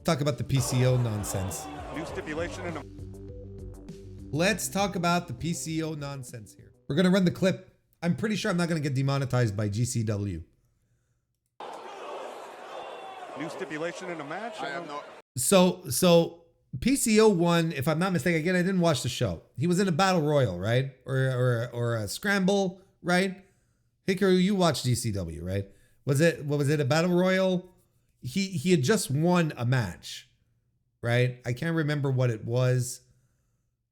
talk about the PCO nonsense. New stipulation in a... Let's talk about the PCO nonsense here. We're going to run the clip. I'm pretty sure I'm not going to get demonetized by GCW. New stipulation in a match? I have no... So PCO won, if I'm not mistaken. Again, I didn't watch the show. He was in a battle royal, right? Or a scramble, right? Hikaru, you watched GCW, right? Was it a battle royal? He had just won a match, right? I can't remember what it was.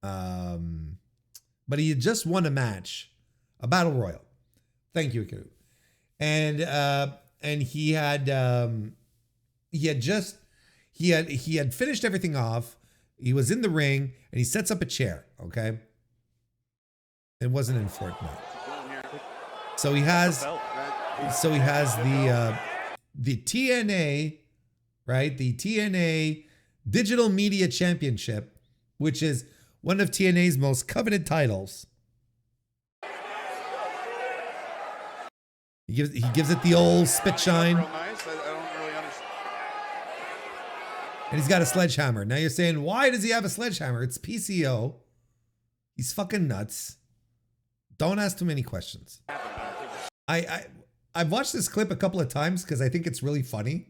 But he had just won a match, a battle royal. Thank you, Hikaru. And he had finished everything off. He was in the ring and he sets up a chair. Okay. It wasn't in Fortnite. So he has the TNA, right? The TNA Digital Media Championship, which is one of TNA's most coveted titles. He gives it the old spit shine. And he's got a sledgehammer. Now you're saying, why does he have a sledgehammer? It's PCO. He's fucking nuts. Don't ask too many questions. I've watched this clip a couple of times because I think it's really funny.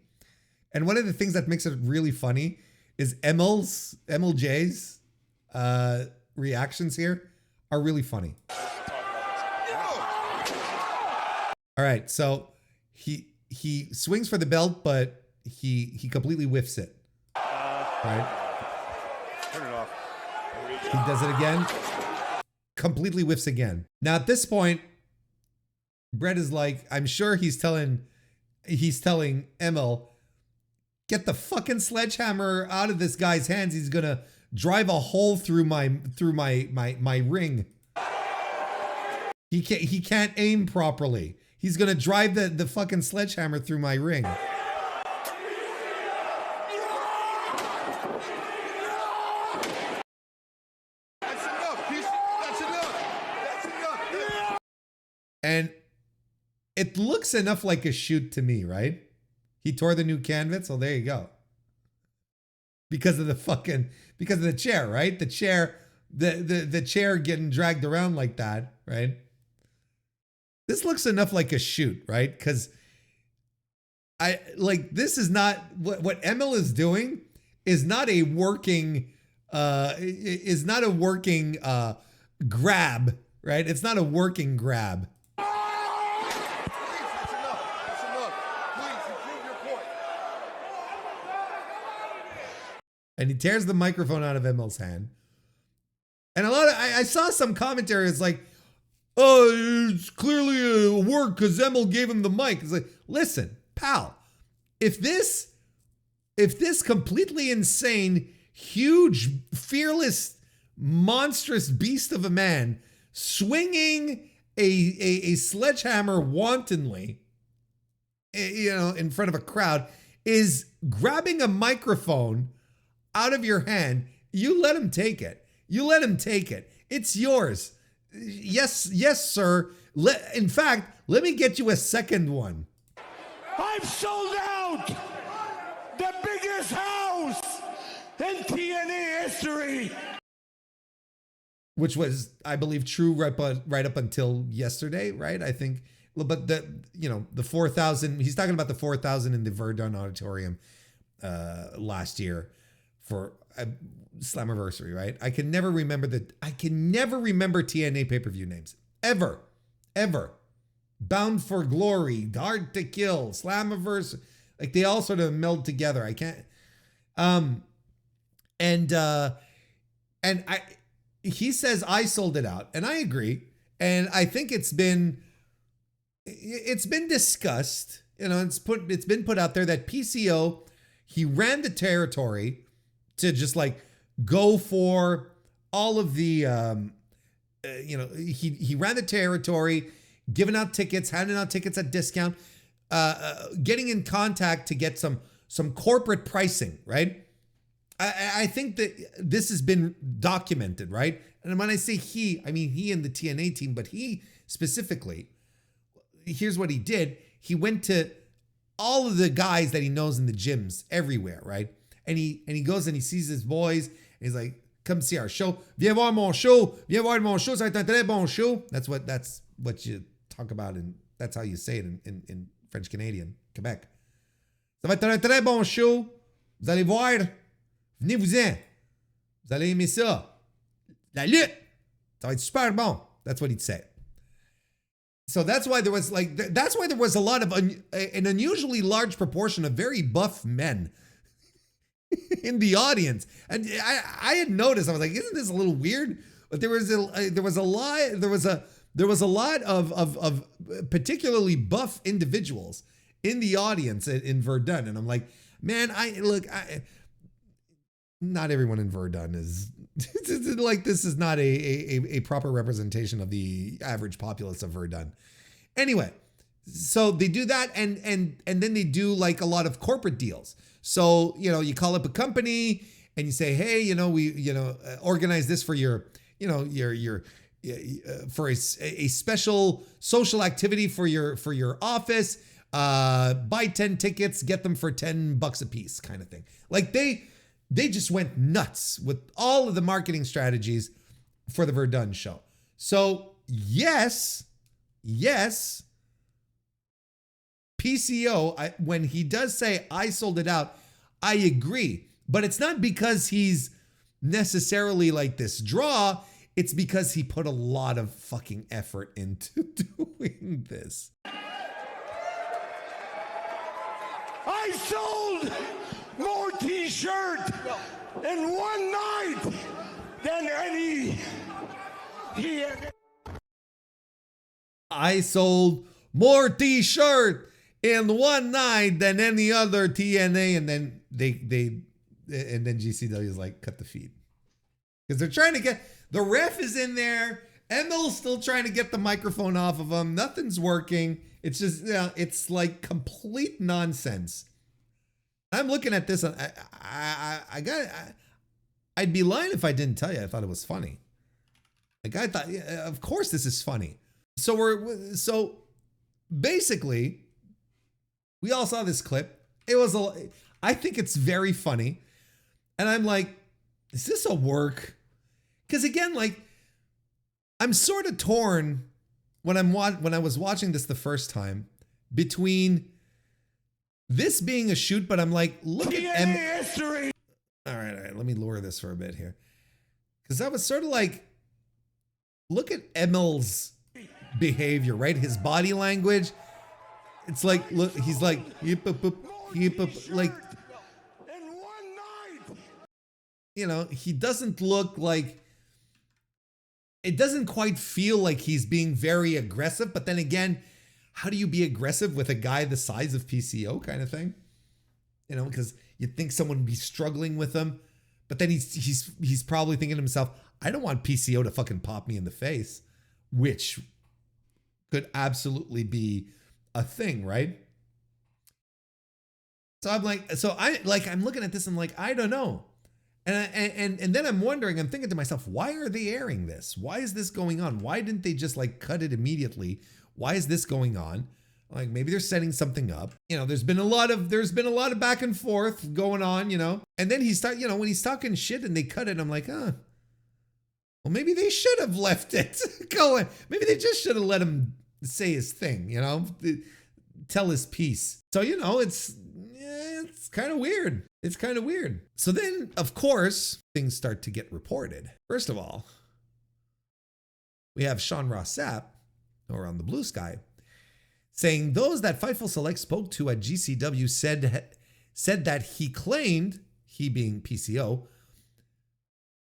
And one of the things that makes it really funny is MLJ's reactions here are really funny. All right, so he swings for the belt, but he completely whiffs it. Right? Turn it off. He does it again. Completely whiffs again. Now at this point, Brett is like, I'm sure he's telling ML, get the fucking sledgehammer out of this guy's hands. He's gonna drive a hole through my ring. He can't aim properly. He's gonna drive the fucking sledgehammer through my ring. And it looks enough like a shoot to me, right? He tore the new canvas. So there you go. Because of the chair, right? The chair getting dragged around like that, right? This looks enough like a shoot, right? Because this is not what ML is doing is not a working grab, right? It's not a working grab. And he tears the microphone out of ML's hand. And I saw some commentary. It's like, oh, it's clearly a work because ML gave him the mic. It's like, listen, pal, if this completely insane, huge, fearless, monstrous beast of a man swinging a sledgehammer wantonly, in front of a crowd is grabbing a microphone out of your hand, you let him take it. You let him take it. It's yours. Yes, sir. In fact, let me get you a second one. I've sold out the biggest house in TNA history. Which was, I believe, true right up until yesterday, right? I think, but the 4,000, he's talking about the 4,000 in the Verdun Auditorium last year for a Slammiversary, right? I can never remember TNA pay-per-view names. Ever. Bound for Glory, Hard to Kill, Slammiversary. Like they all sort of meld together. I can't. He says I sold it out, and I agree. And I think it's been discussed. It's been put out there that PCO, he ran the territory to just like go for all of the, he ran the territory, giving out tickets, handing out tickets at discount, getting in contact to get some corporate pricing, right? I think that this has been documented, right? And when I say he, I mean he and the TNA team, but he specifically, here's what he did. He went to all of the guys that he knows in the gyms everywhere, right? And he goes and he sees his boys. And he's like, come see our show. Viens voir mon show. Viens voir mon show. Ça va être un très bon show. That's what you talk about, and that's how you say it in French Canadian, Quebec. Ça va être un très bon show. Vous allez voir. Venez-vous-en. Vous allez aimer ça. La lutte. Ça va être super bon. That's what he'd say. So that's why there was a lot of an unusually large proportion of very buff men in the audience. And I had noticed, I was like, isn't this a little weird? But there was a lot of particularly buff individuals in the audience in Verdun. And I'm like, man, not everyone in Verdun is like, this is not a proper representation of the average populace of Verdun. Anyway, so they do that, and then they do like a lot of corporate deals. So, you call up a company and you say, hey, we organize this for your for a special social activity for your office. Buy 10 tickets, get them for $10 a piece, kind of thing. Like they just went nuts with all of the marketing strategies for the Verdun show. So yes, PCO, when he does say I sold it out, I agree. But it's not because he's necessarily like this draw. It's because he put a lot of fucking effort into doing this. I sold more t-shirts in one night than any TNA. I sold more t-shirt in one night than any other TNA, and then then GCW is like, cut the feed, because they're trying to get the ref is in there. Emel's still trying to get the microphone off of him. Nothing's working. It's just, it's like complete nonsense. I'm looking at this. I'd be lying if I didn't tell you I thought it was funny. Like, I thought, yeah, of course this is funny. So basically, we all saw this clip. I think it's very funny. And I'm like, is this a work? Because again, like, I'm sort of torn when I was watching this the first time between this being a shoot, but I'm like, look at history. All right, let me lower this for a bit here. Because I was sort of like, look at Emel's behavior, right? His body language. It's like, look, he's like, like, he doesn't look like, it doesn't quite feel like he's being very aggressive. But then again, how do you be aggressive with a guy the size of PCO, kind of thing? Because you'd think someone would be struggling with him, but then he's probably thinking to himself, I don't want PCO to fucking pop me in the face, which could absolutely be a thing, right? So I'm looking at this and like, I don't know. And then I'm thinking to myself, why are they airing this? Why is this going on? Why didn't they just like cut it immediately? Why is this going on? Like, maybe they're setting something up. There's been a lot of back and forth going on, and then when he's talking shit and they cut it, I'm like, well, maybe they should have left it going. Maybe they just should have let him say his thing, tell his piece. So, it's kind of weird. It's kind of weird. So then, of course, things start to get reported. First of all, we have Sean Ross Sapp, or on the Blue Sky, saying those that Fightful Select spoke to at GCW said that he claimed, he being PCO,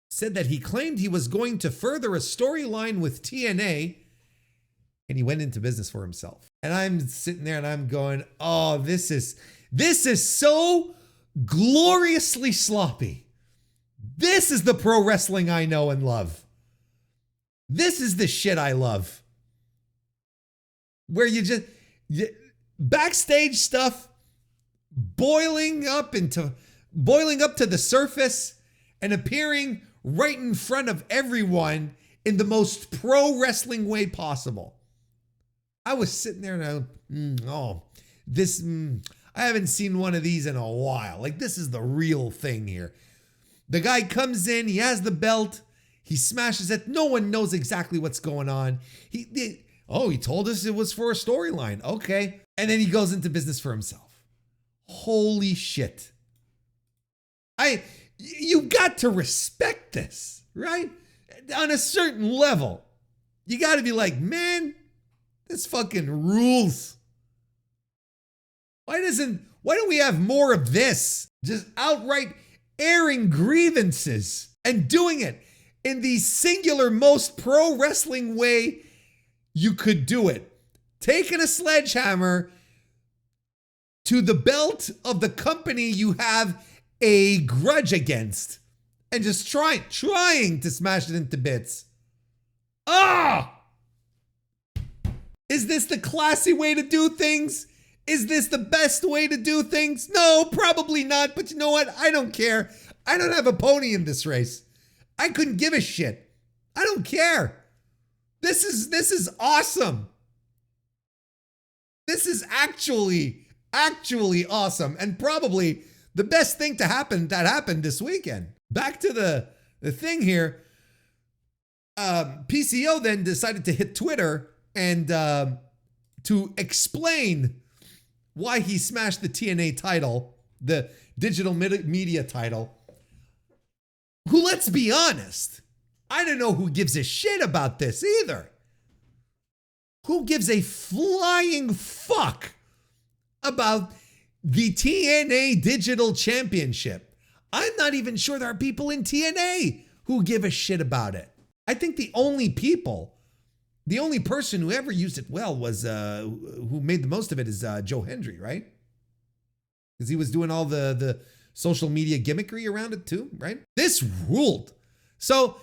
said that he claimed he was going to further a storyline with TNA, and he went into business for himself. And I'm sitting there and I'm going, oh, this is so gloriously sloppy. This is the pro wrestling I know and love. This is the shit I love. Where backstage stuff boiling up to the surface and appearing right in front of everyone in the most pro wrestling way possible. I was sitting there and I I haven't seen one of these in a while. Like, this is the real thing here. The guy comes in, he has the belt, he smashes it. No one knows exactly what's going on. He told us it was for a storyline. Okay. And then he goes into business for himself. Holy shit. You got to respect this, right? On a certain level. You got to be like, man, this fucking rules. Why don't we have more of this? Just outright airing grievances and doing it in the singular most pro wrestling way you could do it. Taking a sledgehammer to the belt of the company you have a grudge against and just trying to smash it into bits. Ah! Is this the classy way to do things? Is this the best way to do things? No, probably not. But you know what? I don't care. I don't have a pony in this race. I couldn't give a shit. I don't care. This is awesome. This is actually awesome, and probably the best thing that happened this weekend. Back to the thing here. PCO then decided to hit Twitter and to explain why he smashed the TNA title, the digital media title. Who, let's be honest, I don't know who gives a shit about this either. Who gives a flying fuck about the TNA Digital Championship? I'm not even sure there are people in TNA who give a shit about it. I think the only person who ever used it well was, who made the most of it is Joe Hendry, right? Because he was doing all the social media gimmickry around it too, right? This ruled. So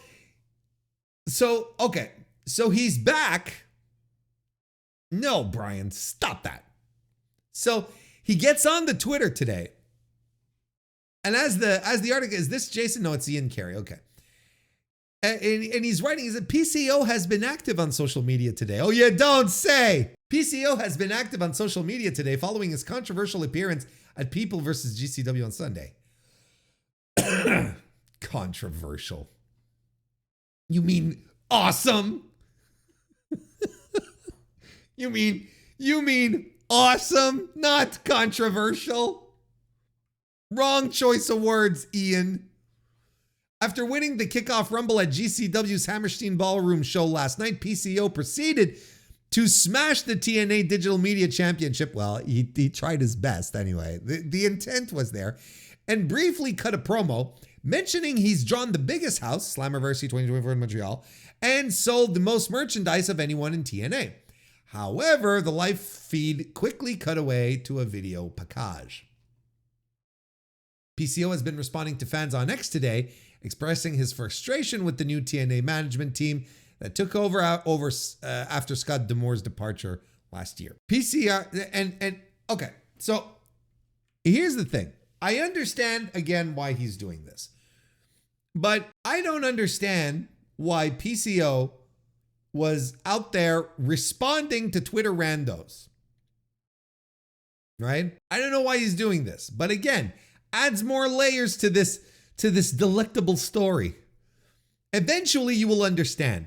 okay. So he's back. No, Brian, stop that. So he gets on the Twitter today. And as the article, is this Jason? No, it's Ian Carey. Okay. And he's writing, he said, PCO has been active on social media today. Oh, you don't say. PCO has been active on social media today following his controversial appearance at People vs. GCW on Sunday. Controversial. You mean awesome? You mean awesome, not controversial? Wrong choice of words, Ian. After winning the kickoff rumble at GCW's Hammerstein Ballroom show last night, PCO proceeded to smash the TNA Digital Media Championship. Well, he tried his best anyway. The intent was there. And briefly cut a promo mentioning he's drawn the biggest house, Slammiversary 2024 in Montreal, and sold the most merchandise of anyone in TNA. However, the live feed quickly cut away to a video package. PCO has been responding to fans on X today, expressing his frustration with the new TNA management team that took over after Scott D'Amour's departure last year. PCO, and okay, so here's the thing. I understand, again, why he's doing this. But I don't understand why PCO was out there responding to Twitter randos. Right? I don't know why he's doing this. But again, adds more layers to this delectable story. Eventually you will understand.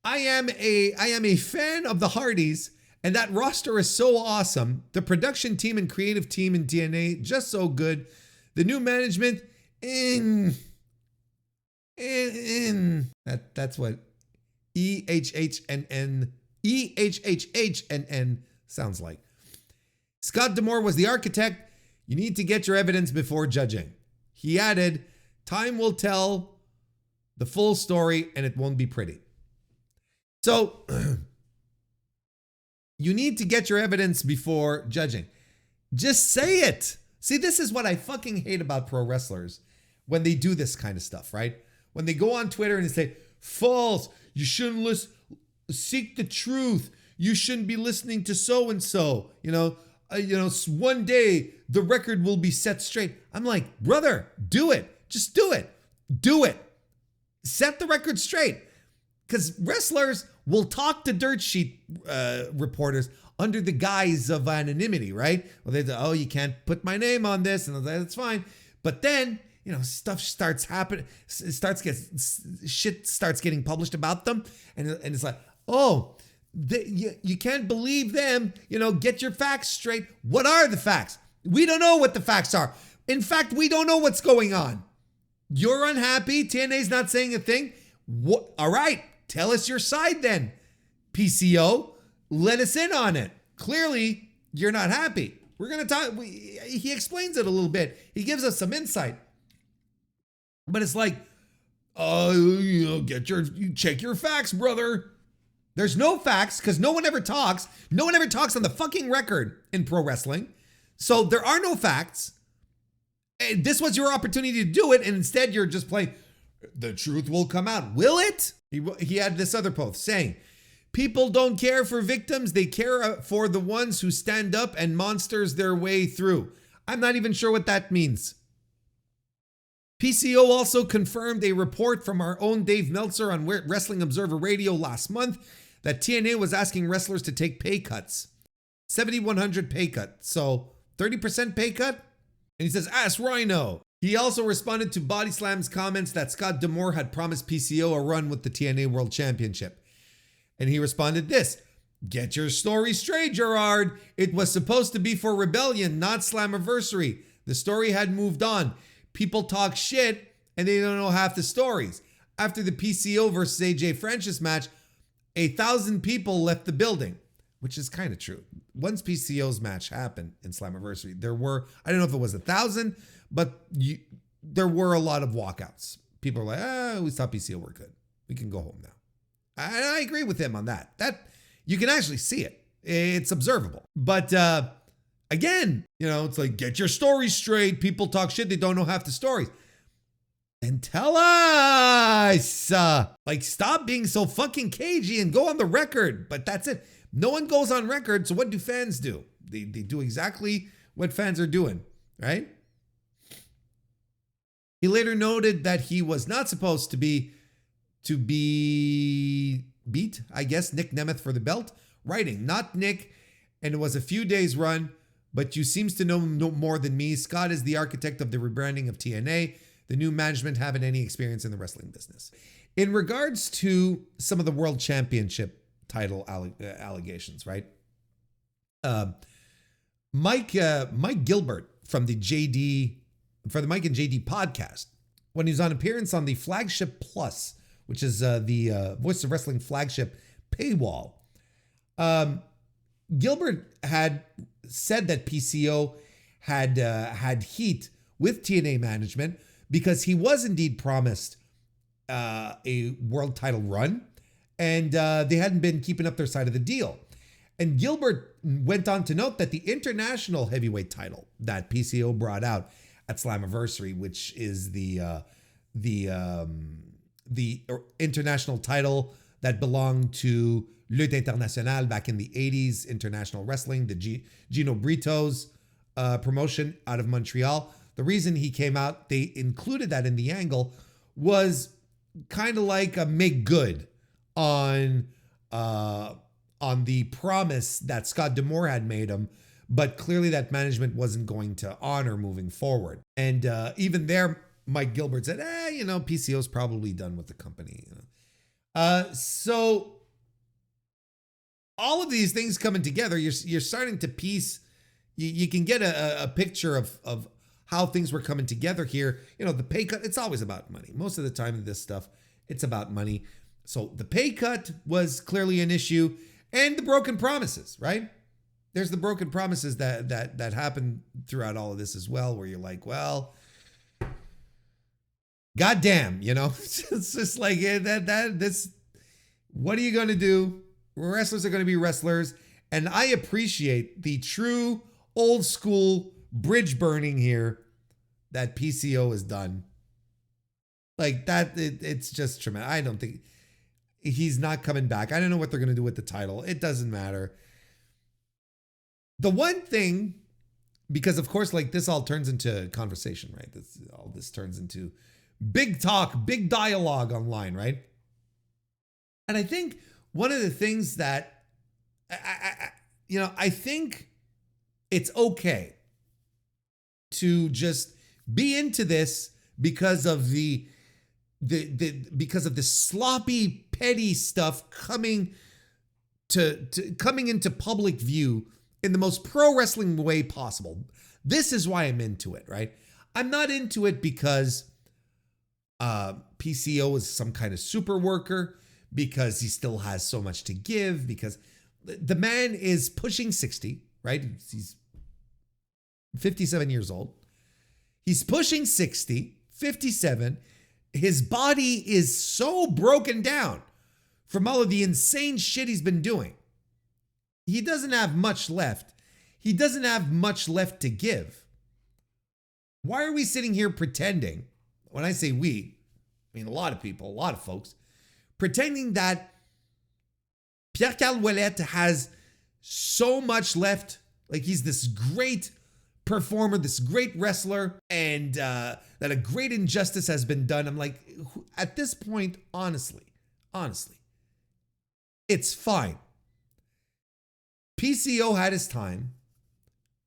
I am a fan of the Hardys, and that roster is so awesome. The production team and creative team in TNA, just so good. The new management, that's what EHHNN sounds like. Scott D'Amour was the architect. You need to get your evidence before judging. He added, time will tell the full story and it won't be pretty. So you need to get your evidence before judging. Just say it. See, this is what I fucking hate about pro wrestlers when they do this kind of stuff, right? When they go on Twitter and they say, false, you shouldn't seek the truth. You shouldn't be listening to so-and-so. One day the record will be set straight. I'm like, brother, do it. Just do it. Do it. Set the record straight. Because wrestlers, will talk to dirt sheet reporters under the guise of anonymity, right? Well, they say, oh, you can't put my name on this, and that's fine. But then, stuff starts happening. Shit starts getting published about them, and it's like, oh, you can't believe them. Get your facts straight. What are the facts? We don't know what the facts are. In fact, we don't know what's going on. You're unhappy. TNA's not saying a thing. What? All right, tell us your side then, PCO. Let us in on it. Clearly, you're not happy. We're going to talk. He explains it a little bit. He gives us some insight. But it's like, check your facts, brother. There's no facts because no one ever talks. No one ever talks on the fucking record in pro wrestling. So there are no facts. And this was your opportunity to do it. And instead, you're just playing, the truth will come out. Will it? He had this other post saying, people don't care for victims. They care for the ones who stand up and monsters their way through. I'm not even sure what that means. PCO also confirmed a report from our own Dave Meltzer on Wrestling Observer Radio last month that TNA was asking wrestlers to take pay cuts. 7,100 pay cut. So 30% pay cut? And he says, ask Rhino. He also responded to Body Slam's comments that Scott D'Amore had promised PCO a run with the TNA World Championship. And he responded this, get your story straight, Gerard. It was supposed to be for Rebellion, not Slammiversary. The story had moved on. People talk shit and they don't know half the stories. After the PCO versus AJ Francis match, 1,000 people left the building, which is kind of true. Once PCO's match happened in Slammiversary, there were, I don't know if it was 1,000, but there were a lot of walkouts. People were like, we thought PCO were good. We can go home now. I agree with him on that. That you can actually see it. It's observable. But again, it's like, get your story straight. People talk shit. They don't know half the stories. And tell us, stop being so fucking cagey and go on the record. But that's it. No one goes on record. So what do fans do? They do exactly what fans are doing, right? He later noted that he was not supposed to beat, I guess, Nick Nemeth for the belt. Writing, not Nick, and it was a few days run, but you seems to know more than me. Scott is the architect of the rebranding of TNA. The new management haven't any experience in the wrestling business. In regards to some of the world championship title allegations, right? Mike Gilbert from the Mike and JD podcast, when he was on appearance on the Flagship Plus, which is the Voice of Wrestling flagship paywall, Gilbert had said that PCO had heat with TNA management because he was indeed promised a world title run, and they hadn't been keeping up their side of the deal. And Gilbert went on to note that the international heavyweight title that PCO brought out at Slammiversary, which is the international title that belonged to Lutte Internationale back in the 80s, International Wrestling, the Gino Brito's promotion out of Montreal. The reason he came out, they included that in the angle, was kind of like a make good on the promise that Scott D'Amore had made him, but clearly that management wasn't going to honor moving forward. And even there, Mike Gilbert said, PCO's probably done with the company. So all of these things coming together, you're starting to piece, you can get a picture of how things were coming together here. The pay cut, it's always about money. Most of the time in this stuff, it's about money. So the pay cut was clearly an issue, and the broken promises, right? There's the broken promises that happen throughout all of this as well, where you're like, well, goddamn, it's just like this. What are you going to do? Wrestlers are going to be wrestlers. And I appreciate the true old school bridge burning here that PCO has done. Like that, it's just tremendous. I don't think he's not coming back. I don't know what they're going to do with the title. It doesn't matter. The one thing, because of course, like this all turns into conversation, right? All this turns into big talk, big dialogue online, right? And I think one of the things that I think it's okay to just be into this because of the sloppy, petty stuff coming into public view in the most pro wrestling way possible. This is why I'm into it, right? I'm not into it because PCO is some kind of super worker, because he still has so much to give, because the man is pushing 60, right? He's 57 years old. He's pushing 60, 57. His body is so broken down from all of the insane shit he's been doing. He doesn't have much left. He doesn't have much left to give. Why are we sitting here pretending? When I say we, I mean a lot of people, a lot of folks, pretending that Pierre-Carl Ouellet has so much left, like he's this great performer, this great wrestler, and that a great injustice has been done. I'm like, at this point, honestly, it's fine. PCO had his time,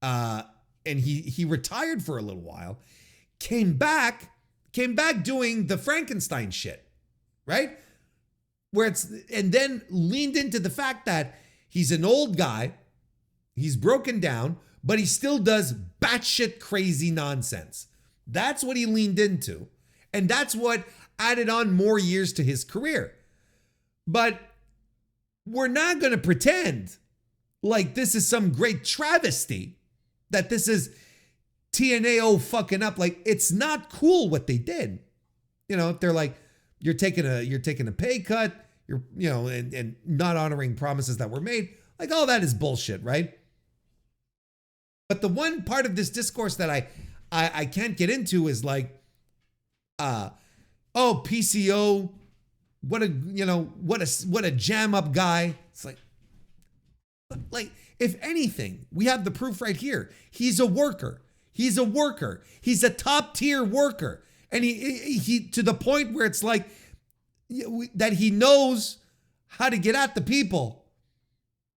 and he retired for a little while, came back doing the Frankenstein shit, right? And then leaned into the fact that he's an old guy, he's broken down, but he still does batshit crazy nonsense. That's what he leaned into. And that's what added on more years to his career. But we're not going to pretend like this is some great travesty, that this is TNA fucking up. Like, it's not cool what they did. You know, they're like, you're taking a pay cut, and not honoring promises that were made. Like, all that is bullshit, right? But the one part of this discourse that I can't get into is like, PCO, what a jam up guy. It's like, if anything, we have the proof right here. He's a worker. He's a top tier worker. And he to the point where it's like that he knows how to get at the people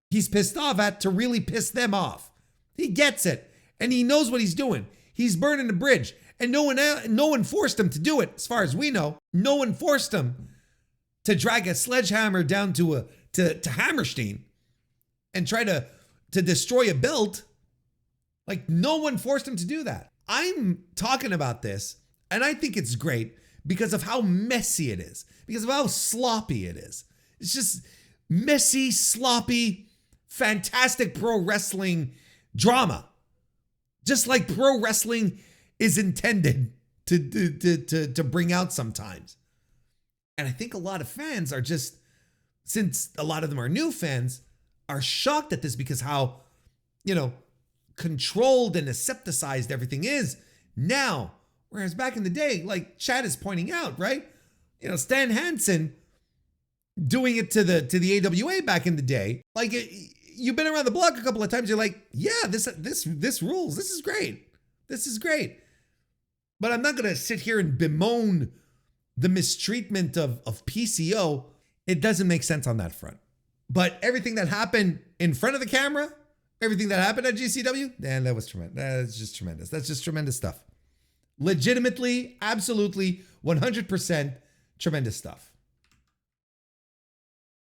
he's pissed off at to really piss them off. He gets it. And he knows what he's doing. He's burning the bridge. And no one forced him to do it, as far as we know. No one forced him to drag a sledgehammer down to Hammerstein and try to destroy a belt. Like, no one forced him to do that. I'm talking about this, and I think it's great because of how messy it is, because of how sloppy it is. It's just messy, sloppy, fantastic pro wrestling drama. Just like pro wrestling is intended to bring out sometimes. And I think a lot of fans are just, since a lot of them are new fans, are shocked at this because how, controlled and asepticized everything is now. Whereas back in the day, like Chad is pointing out, right? Stan Hansen doing it to the AWA back in the day. Like, you've been around the block a couple of times. You're like, yeah, this rules. This is great. This is great. But I'm not going to sit here and bemoan the mistreatment of PCO. It doesn't make sense on that front. But everything that happened in front of the camera, everything that happened at GCW, man, that was tremendous. That's just tremendous. That's just tremendous stuff. Legitimately, absolutely, 100% tremendous stuff.